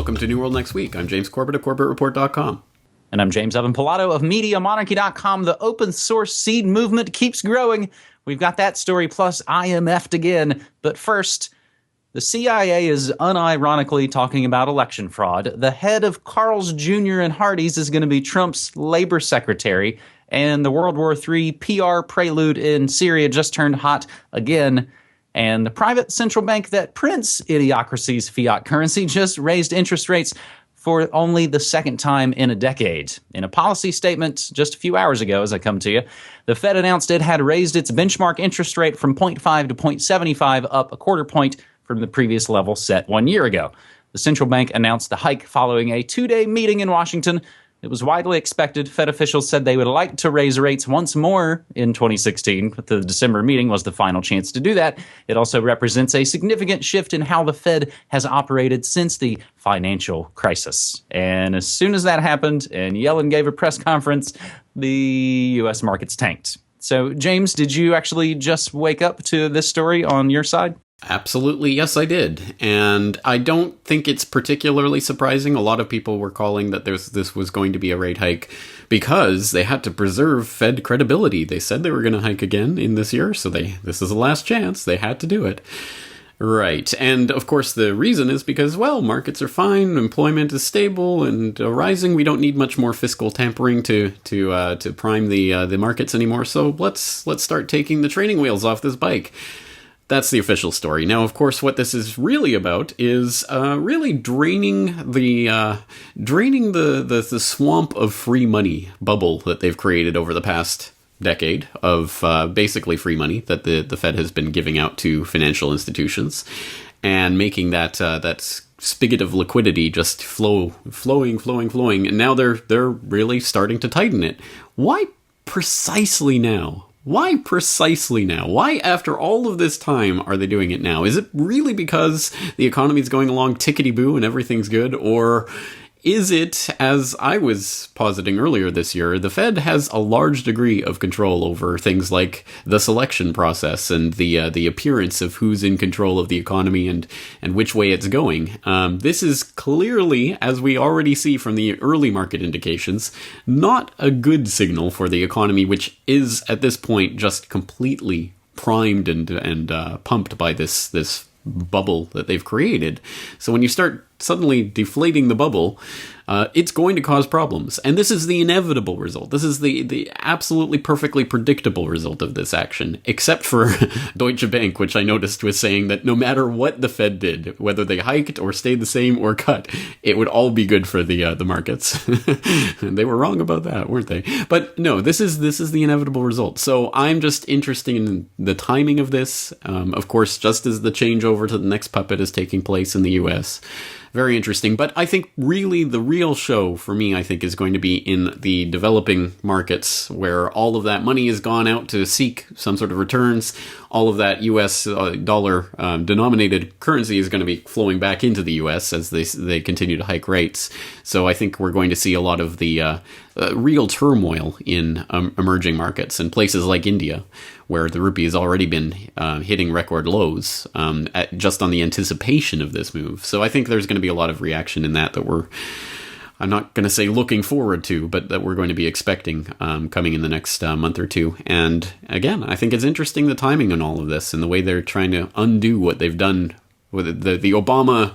Welcome to New World Next Week. I'm James Corbett of CorbettReport.com. And I'm James Evan Pilato of MediaMonarchy.com. The open source seed movement keeps growing. We've got that story plus IMF'ed again. But first, the CIA is unironically talking about election fraud. The head of Carl's Jr. and Hardee's is going to be Trump's labor secretary. And the World War III PR prelude in Syria just turned hot again. And the private central bank that prints Idiocracy's fiat currency just raised interest rates for only the second time in a decade. In a policy statement just a few hours ago, as I come to you, the Fed announced it had raised its benchmark interest rate from 0.5 to 0.75, up a quarter point from the previous level set 1 year ago. The central bank announced the hike following a two-day meeting in Washington. It was widely expected. Fed officials said they would like to raise rates once more in 2016, but the December meeting was the final chance to do that. It also represents a significant shift in how the Fed has operated since the financial crisis. And as soon as that happened and Yellen gave a press conference, the U.S. markets tanked. So, James, did you actually just wake up to this story on your side? Absolutely, yes, I did. And I don't think it's particularly surprising. A lot of people were calling that this was going to be a rate hike because they had to preserve Fed credibility. They said they were going to hike again in this year, so this is the last chance. They had to do it. Right. And of course, the reason is because, well, markets are fine, employment is stable and rising. We don't need much more fiscal tampering to prime the markets anymore. So let's start taking the training wheels off this bike. That's the official story. Now, of course, what this is really about is really draining the swamp of free money bubble that they've created over the past decade of basically free money that the Fed has been giving out to financial institutions, and making that spigot of liquidity just flowing. And now they're really starting to tighten it. Why precisely now? Why precisely now? Why, after all of this time, are they doing it now? Is it really because the economy is going along tickety-boo and everything's good? Or is it, as I was positing earlier this year, the Fed has a large degree of control over things like the selection process and the appearance of who's in control of the economy and which way it's going? This is clearly, as we already see from the early market indications, not a good signal for the economy, which is, at this point, just completely primed and pumped by this bubble that they've created. So when you start suddenly deflating the bubble, it's going to cause problems. And this is the inevitable result. This is the absolutely perfectly predictable result of this action, except for Deutsche Bank, which I noticed was saying that no matter what the Fed did, whether they hiked or stayed the same or cut, it would all be good for the markets. And they were wrong about that, weren't they? But no, this is the inevitable result. So I'm just interested in the timing of this. Of course, just as the changeover to the next puppet is taking place in the US. Very interesting. But I think really the real show for me, I think, is going to be in the developing markets where all of that money has gone out to seek some sort of returns. All of that US dollar denominated currency is going to be flowing back into the US as they continue to hike rates. So I think we're going to see a lot of the real turmoil in emerging markets and places like India, where the rupee has already been hitting record lows just on the anticipation of this move. So I think there's going to be a lot of reaction in that I'm not going to say looking forward to, but that we're going to be expecting coming in the next month or two. And again, I think it's interesting the timing on all of this and the way they're trying to undo what they've done with the Obama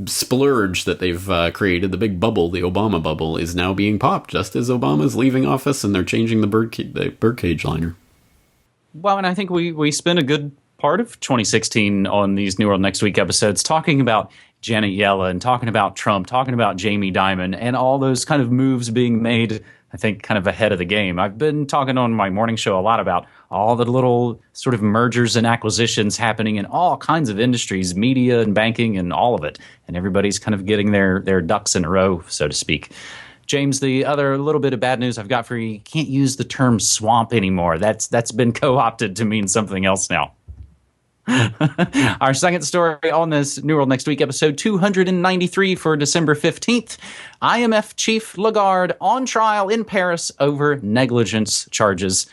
splurge that they've created. The big bubble, the Obama bubble, is now being popped just as Obama's leaving office and they're changing the birdcage liner. Well, and I think we spent a good part of 2016 on these New World Next Week episodes talking about Janet Yellen, talking about Trump, talking about Jamie Dimon, and all those kind of moves being made, I think, kind of ahead of the game. I've been talking on my morning show a lot about all the little sort of mergers and acquisitions happening in all kinds of industries, media and banking and all of it. And everybody's kind of getting their ducks in a row, so to speak. James, the other little bit of bad news I've got for you, you can't use the term swamp anymore. That's been co-opted to mean something else now. Our second story on this New World Next Week, episode 293 for December 15th. IMF chief Lagarde on trial in Paris over negligence charges.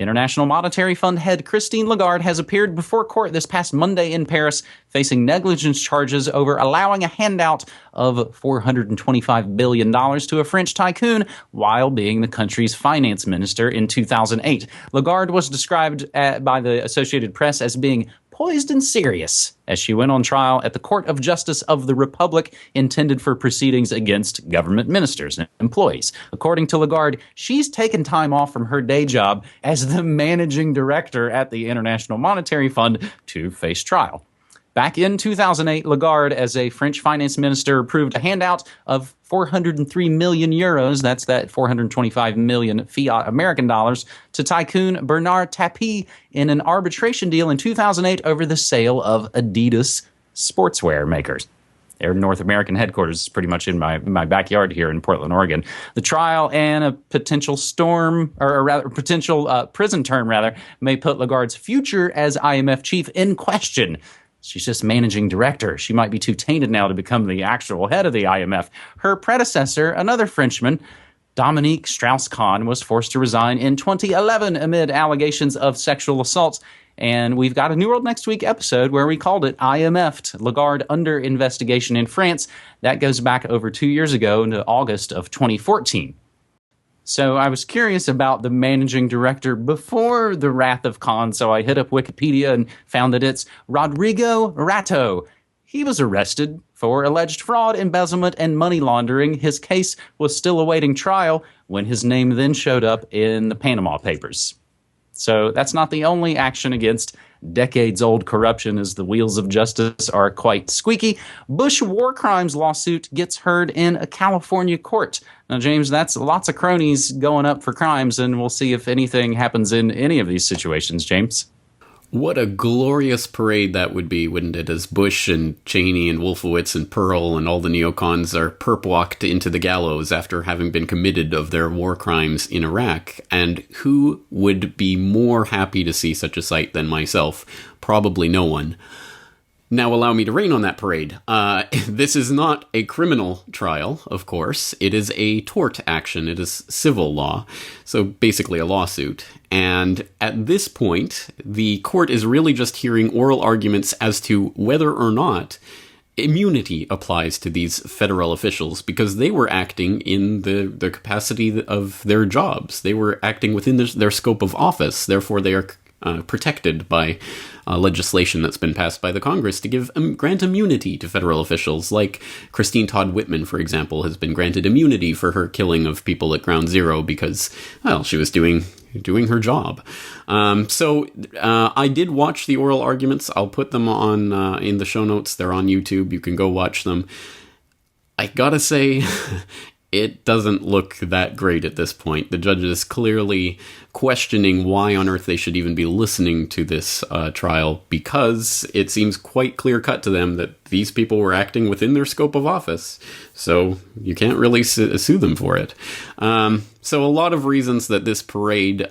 International Monetary Fund head Christine Lagarde has appeared before court this past Monday in Paris, facing negligence charges over allowing a handout of $425 billion to a French tycoon while being the country's finance minister in 2008. Lagarde was described by the Associated Press as being poised and serious as she went on trial at the Court of Justice of the Republic, intended for proceedings against government ministers and employees. According to Lagarde, she's taken time off from her day job as the managing director at the International Monetary Fund to face trial. Back in 2008, Lagarde, as a French finance minister, approved a handout of 403 million euros, that's that 425 million fiat American dollars, to tycoon Bernard Tapie in an arbitration deal in 2008 over the sale of Adidas sportswear makers. Their North American headquarters is pretty much in my backyard here in Portland, Oregon. The trial and a potential prison term, may put Lagarde's future as IMF chief in question. She's just managing director. She might be too tainted now to become the actual head of the IMF. Her predecessor, another Frenchman, Dominique Strauss-Kahn, was forced to resign in 2011 amid allegations of sexual assault. And we've got a New World Next Week episode where we called it IMF'ed, Lagarde under investigation in France. That goes back over 2 years ago into August of 2014. So I was curious about the managing director before the Wrath of Khan, so I hit up Wikipedia and found that it's Rodrigo Rato. He was arrested for alleged fraud, embezzlement, and money laundering. His case was still awaiting trial when his name then showed up in the Panama Papers. So that's not the only action against decades-old corruption, as the wheels of justice are quite squeaky. Bush war crimes lawsuit gets heard in a California court. Now, James, that's lots of cronies going up for crimes, and we'll see if anything happens in any of these situations, James. What a glorious parade that would be, wouldn't it? As Bush and Cheney and Wolfowitz and Pearl and all the neocons are perp-walked into the gallows after having been committed of their war crimes in Iraq. And who would be more happy to see such a sight than myself? Probably no one. Now allow me to rain on that parade. This is not a criminal trial, of course. It is a tort action. It is civil law. So basically a lawsuit. And at this point, the court is really just hearing oral arguments as to whether or not immunity applies to these federal officials, because they were acting in the capacity of their jobs. They were acting within their scope of office. Therefore, they are protected by legislation that's been passed by the Congress to grant immunity to federal officials, like Christine Todd Whitman, for example, has been granted immunity for her killing of people at Ground Zero because, well, she was doing her job. So I did watch the oral arguments. I'll put them on in the show notes. They're on YouTube. You can go watch them. I gotta say, it doesn't look that great at this point. The judge is clearly questioning why on earth they should even be listening to this trial, because it seems quite clear-cut to them that these people were acting within their scope of office. So you can't really sue them for it. So a lot of reasons that this parade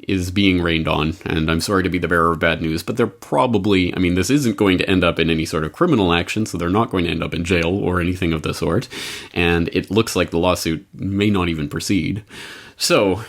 is being rained on, and I'm sorry to be the bearer of bad news, but they're probably, this isn't going to end up in any sort of criminal action, so they're not going to end up in jail or anything of the sort, and it looks like the lawsuit may not even proceed. So,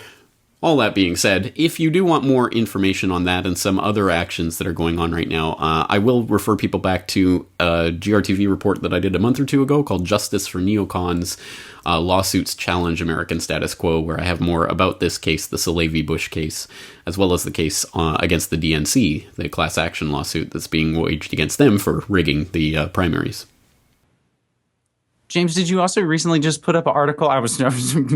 all that being said, if you do want more information on that and some other actions that are going on right now, I will refer people back to a GRTV report that I did a month or two ago called Justice for Neocons, Lawsuits Challenge American Status Quo, where I have more about this case, the Saleh v. Bush case, as well as the case against the DNC, the class action lawsuit that's being waged against them for rigging the primaries. James, did you also recently just put up an article? I was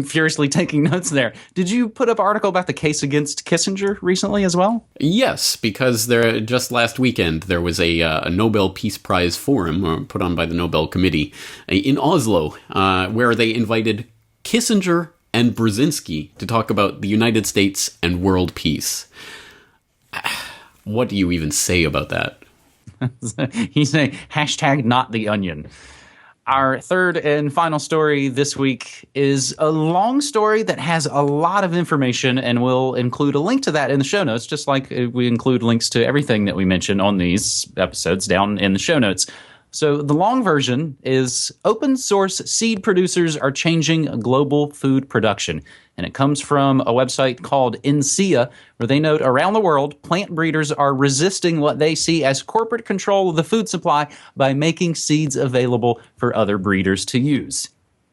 furiously taking notes there. Did you put up an article about the case against Kissinger recently as well? Yes, because just last weekend there was a Nobel Peace Prize forum put on by the Nobel Committee in Oslo, where they invited Kissinger and Brzezinski to talk about the United States and world peace. What do you even say about that? He's saying hashtag not the onion. Our third and final story this week is a long story that has a lot of information, and we'll include a link to that in the show notes, just like we include links to everything that we mention on these episodes down in the show notes. So the long version is open source seed producers are changing global food production. And it comes from a website called INSEA, where they note around the world, plant breeders are resisting what they see as corporate control of the food supply by making seeds available for other breeders to use.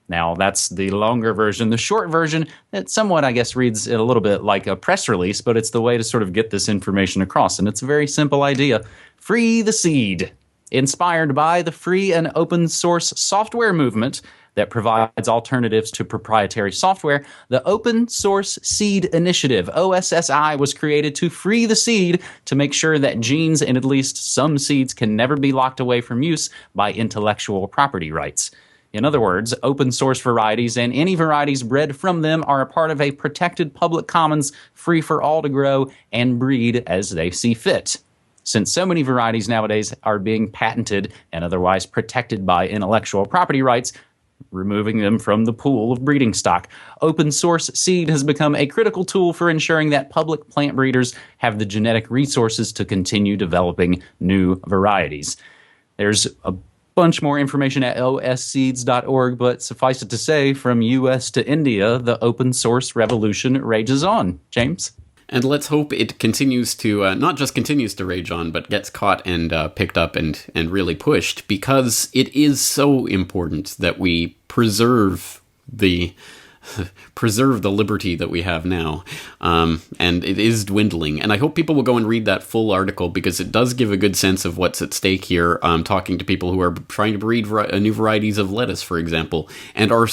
Now, that's the longer version. The short version, it somewhat, I guess, reads a little bit like a press release, but it's the way to sort of get this information across. And it's a very simple idea. Free the seed. Inspired by the free and open source software movement that provides alternatives to proprietary software, the Open Source Seed Initiative, OSSI, was created to free the seed to make sure that genes in at least some seeds can never be locked away from use by intellectual property rights. In other words, open source varieties and any varieties bred from them are a part of a protected public commons free for all to grow and breed as they see fit. Since so many varieties nowadays are being patented and otherwise protected by intellectual property rights, removing them from the pool of breeding stock, open source seed has become a critical tool for ensuring that public plant breeders have the genetic resources to continue developing new varieties. There's a bunch more information at osseeds.org, but suffice it to say, from US to India, the open source revolution rages on. James? And let's hope it continues to, not just continues to rage on, but gets caught and picked up and really pushed, because it is so important that we preserve the liberty that we have now. And it is dwindling. And I hope people will go and read that full article, because it does give a good sense of what's at stake here. Talking to people who are trying to breed new varieties of lettuce, for example, and are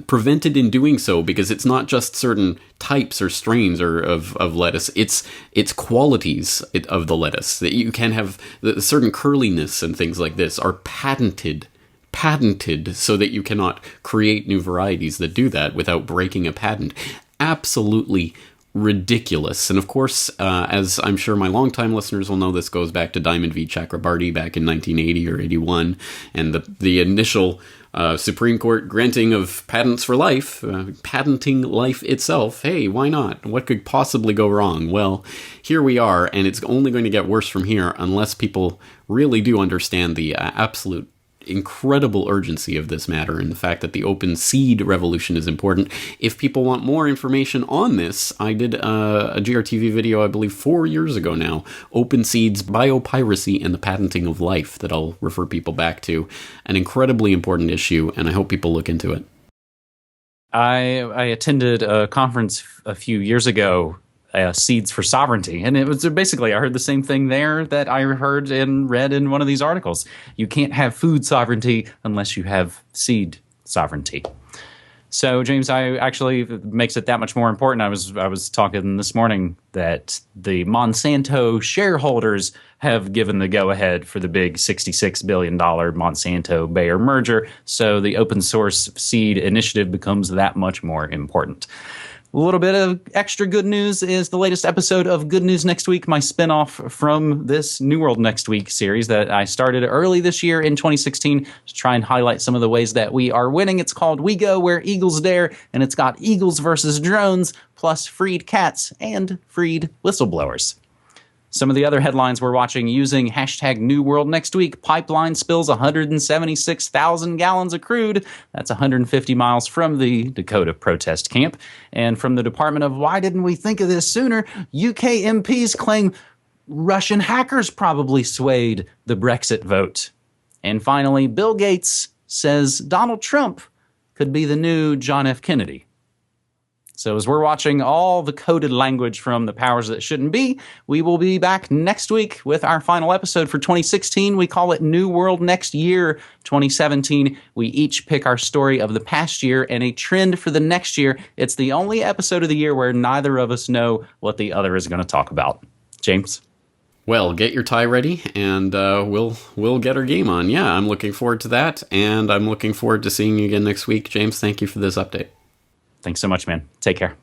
prevented in doing so because it's not just certain types or strains of lettuce. It's qualities of the lettuce that you can have. The certain curliness and things like this are patented so that you cannot create new varieties that do that without breaking a patent. Absolutely ridiculous. And of course, as I'm sure my longtime listeners will know, this goes back to Diamond v. Chakrabarty back in 1980 or 81, and the initial Supreme Court granting of patents for life, patenting life itself. Hey, why not? What could possibly go wrong? Well, here we are, and it's only going to get worse from here unless people really do understand the absolute incredible urgency of this matter and the fact that the open seed revolution is important. If people want more information on this, I did a GRTV video, I believe 4 years ago now, Open Seeds, Biopiracy, and the Patenting of Life, that I'll refer people back to. An incredibly important issue, and I hope people look into it. I attended a conference a few years ago, Seeds for Sovereignty. And it was basically, I heard the same thing there that I heard and read in one of these articles. You can't have food sovereignty unless you have seed sovereignty. So, James, it makes it that much more important. I was talking this morning that the Monsanto shareholders have given the go-ahead for the big $66 billion Monsanto-Bayer merger. So the open source seed initiative becomes that much more important. A little bit of extra good news is the latest episode of Good News Next Week, my spinoff from this New World Next Week series that I started early this year in 2016 to try and highlight some of the ways that we are winning. It's called We Go Where Eagles Dare, and it's got eagles versus drones, plus freed cats and freed whistleblowers. Some of the other headlines we're watching using hashtag NewWorldNextWeek. Pipeline spills 176,000 gallons of crude. That's 150 miles from the Dakota protest camp. And from the Department of Why Didn't We Think of This Sooner, UK MPs claim Russian hackers probably swayed the Brexit vote. And finally, Bill Gates says Donald Trump could be the new John F. Kennedy. So as we're watching all the coded language from the powers that shouldn't be, we will be back next week with our final episode for 2016. We call it New World Next Year 2017. We each pick our story of the past year and a trend for the next year. It's the only episode of the year where neither of us know what the other is going to talk about. James? Well, get your tie ready, and we'll get our game on. Yeah, I'm looking forward to that, and I'm looking forward to seeing you again next week. James, thank you for this update. Thanks so much, man. Take care.